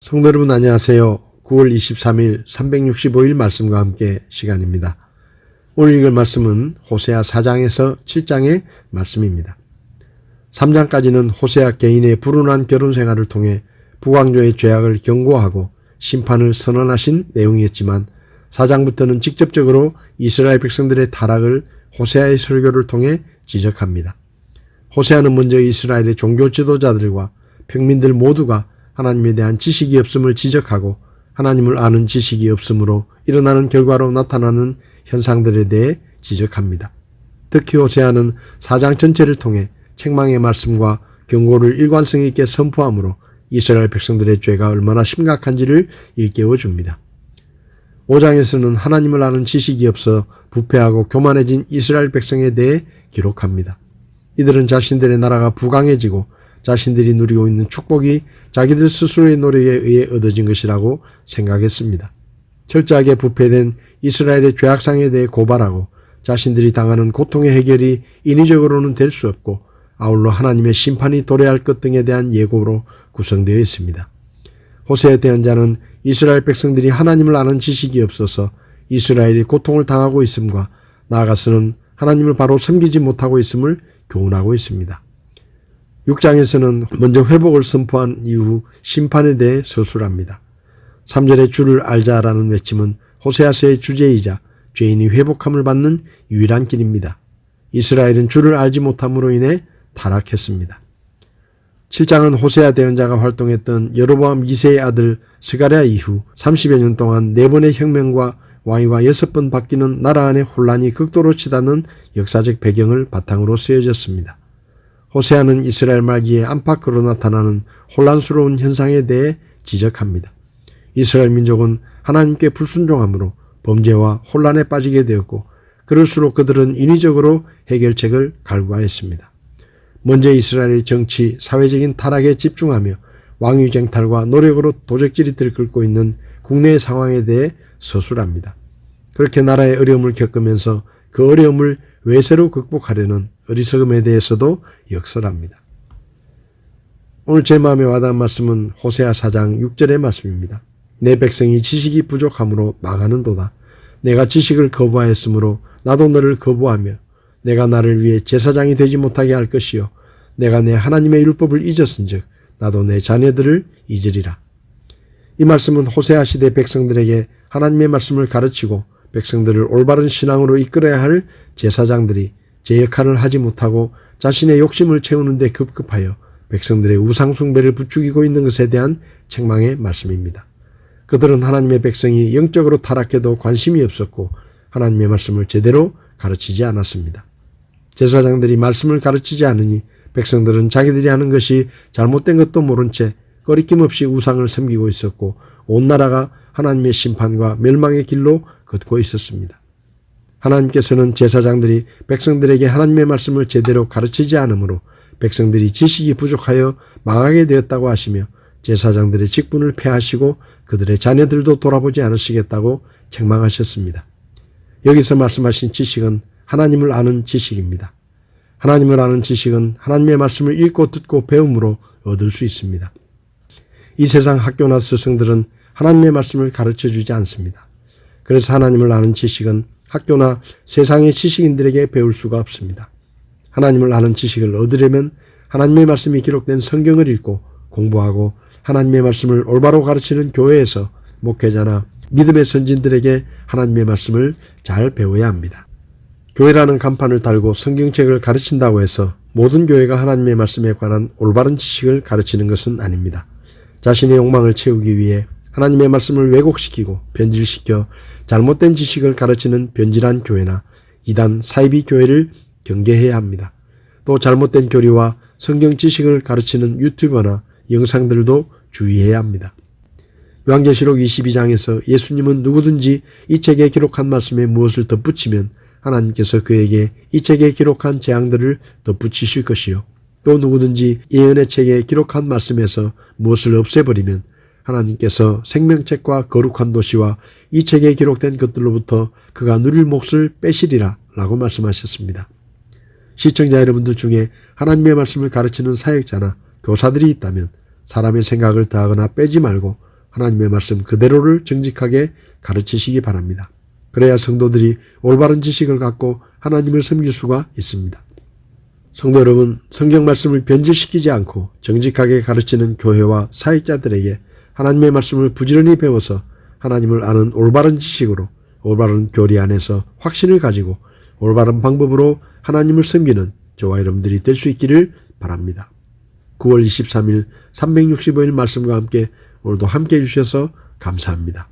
성도 여러분 안녕하세요. 9월 23일 365일 말씀과 함께 시간입니다. 오늘 읽을 말씀은 호세아 4장에서 7장의 말씀입니다. 3장까지는 호세아 개인의 불운한 결혼 생활을 통해 북왕조의 죄악을 경고하고 심판을 선언하신 내용이었지만 4장부터는 직접적으로 이스라엘 백성들의 타락을 호세아의 설교를 통해 지적합니다. 호세아는 먼저 이스라엘의 종교 지도자들과 평민들 모두가 하나님에 대한 지식이 없음을 지적하고 하나님을 아는 지식이 없음으로 일어나는 결과로 나타나는 현상들에 대해 지적합니다. 특히 호세아는 4장 전체를 통해 책망의 말씀과 경고를 일관성 있게 선포하므로 이스라엘 백성들의 죄가 얼마나 심각한지를 일깨워 줍니다. 5장에서는 하나님을 아는 지식이 없어 부패하고 교만해진 이스라엘 백성에 대해 기록합니다. 이들은 자신들의 나라가 부강해지고 자신들이 누리고 있는 축복이 자기들 스스로의 노력에 의해 얻어진 것이라고 생각했습니다. 철저하게 부패된 이스라엘의 죄악상에 대해 고발하고 자신들이 당하는 고통의 해결이 인위적으로는 될 수 없고 아울러 하나님의 심판이 도래할 것 등에 대한 예고로 구성되어 있습니다. 호세아 대언자는 이스라엘 백성들이 하나님을 아는 지식이 없어서 이스라엘이 고통을 당하고 있음과 나아가서는 하나님을 바로 섬기지 못하고 있음을 교훈하고 있습니다. 6장에서는 먼저 회복을 선포한 이후 심판에 대해 서술합니다. 3절의 주를 알자라는 외침은 호세아서의 주제이자 죄인이 회복함을 받는 유일한 길입니다. 이스라엘은 주를 알지 못함으로 인해 타락했습니다. 7장은 호세아 대언자가 활동했던 여로보암 2세의 아들 스가랴 이후 30여 년 동안 4번의 혁명과 왕위가 6번 바뀌는 나라 안의 혼란이 극도로 치닫는 역사적 배경을 바탕으로 쓰여졌습니다. 호세아는 이스라엘 말기에 안팎으로 나타나는 혼란스러운 현상에 대해 지적합니다. 이스라엘 민족은 하나님께 불순종함으로 범죄와 혼란에 빠지게 되었고 그럴수록 그들은 인위적으로 해결책을 갈구하였습니다. 먼저 이스라엘의 정치, 사회적인 타락에 집중하며 왕위 쟁탈과 노력으로 도적질이 들끓고 있는 국내의 상황에 대해 서술합니다. 그렇게 나라의 어려움을 겪으면서 그 어려움을 외세로 극복하려는 어리석음에 대해서도 역설합니다. 오늘 제 마음에 와닿은 말씀은 호세아 4장 6절의 말씀입니다. 내 백성이 지식이 부족함으로 망하는도다. 내가 지식을 거부하였으므로 나도 너를 거부하며 내가 나를 위해 제사장이 되지 못하게 할 것이요 내가 내 하나님의 율법을 잊었은즉 나도 내 자녀들을 잊으리라. 이 말씀은 호세아 시대 백성들에게 하나님의 말씀을 가르치고 백성들을 올바른 신앙으로 이끌어야 할 제사장들이 제 역할을 하지 못하고 자신의 욕심을 채우는 데 급급하여 백성들의 우상 숭배를 부추기고 있는 것에 대한 책망의 말씀입니다. 그들은 하나님의 백성이 영적으로 타락해도 관심이 없었고 하나님의 말씀을 제대로 가르치지 않았습니다. 제사장들이 말씀을 가르치지 않으니 백성들은 자기들이 하는 것이 잘못된 것도 모른 채 꺼리낌 없이 우상을 섬기고 있었고 온 나라가 하나님의 심판과 멸망의 길로 걷고 있었습니다. 하나님께서는 제사장들이 백성들에게 하나님의 말씀을 제대로 가르치지 않으므로 백성들이 지식이 부족하여 망하게 되었다고 하시며 제사장들의 직분을 폐하시고 그들의 자녀들도 돌아보지 않으시겠다고 책망하셨습니다. 여기서 말씀하신 지식은 하나님을 아는 지식입니다. 하나님을 아는 지식은 하나님의 말씀을 읽고 듣고 배움으로 얻을 수 있습니다. 이 세상 학교나 스승들은 하나님의 말씀을 가르쳐주지 않습니다. 그래서 하나님을 아는 지식은 학교나 세상의 지식인들에게 배울 수가 없습니다. 하나님을 아는 지식을 얻으려면 하나님의 말씀이 기록된 성경을 읽고 공부하고 하나님의 말씀을 올바로 가르치는 교회에서 목회자나 믿음의 선진들에게 하나님의 말씀을 잘 배워야 합니다. 교회라는 간판을 달고 성경책을 가르친다고 해서 모든 교회가 하나님의 말씀에 관한 올바른 지식을 가르치는 것은 아닙니다. 자신의 욕망을 채우기 위해 하나님의 말씀을 왜곡시키고 변질시켜 잘못된 지식을 가르치는 변질한 교회나 이단 사이비 교회를 경계해야 합니다. 또 잘못된 교리와 성경 지식을 가르치는 유튜버나 영상들도 주의해야 합니다. 요한계시록 22장에서 예수님은 누구든지 이 책에 기록한 말씀에 무엇을 덧붙이면 하나님께서 그에게 이 책에 기록한 재앙들을 덧붙이실 것이요 또 누구든지 예언의 책에 기록한 말씀에서 무엇을 없애버리면 하나님께서 생명책과 거룩한 도시와 이 책에 기록된 것들로부터 그가 누릴 몫을 빼시리라 라고 말씀하셨습니다. 시청자 여러분들 중에 하나님의 말씀을 가르치는 사역자나 교사들이 있다면 사람의 생각을 더하거나 빼지 말고 하나님의 말씀 그대로를 정직하게 가르치시기 바랍니다. 그래야 성도들이 올바른 지식을 갖고 하나님을 섬길 수가 있습니다. 성도 여러분, 성경 말씀을 변질시키지 않고 정직하게 가르치는 교회와 사역자들에게 하나님의 말씀을 부지런히 배워서 하나님을 아는 올바른 지식으로 올바른 교리 안에서 확신을 가지고 올바른 방법으로 하나님을 섬기는 저와 여러분들이 될 수 있기를 바랍니다. 9월 23일 365일 말씀과 함께 오늘도 함께 해주셔서 감사합니다.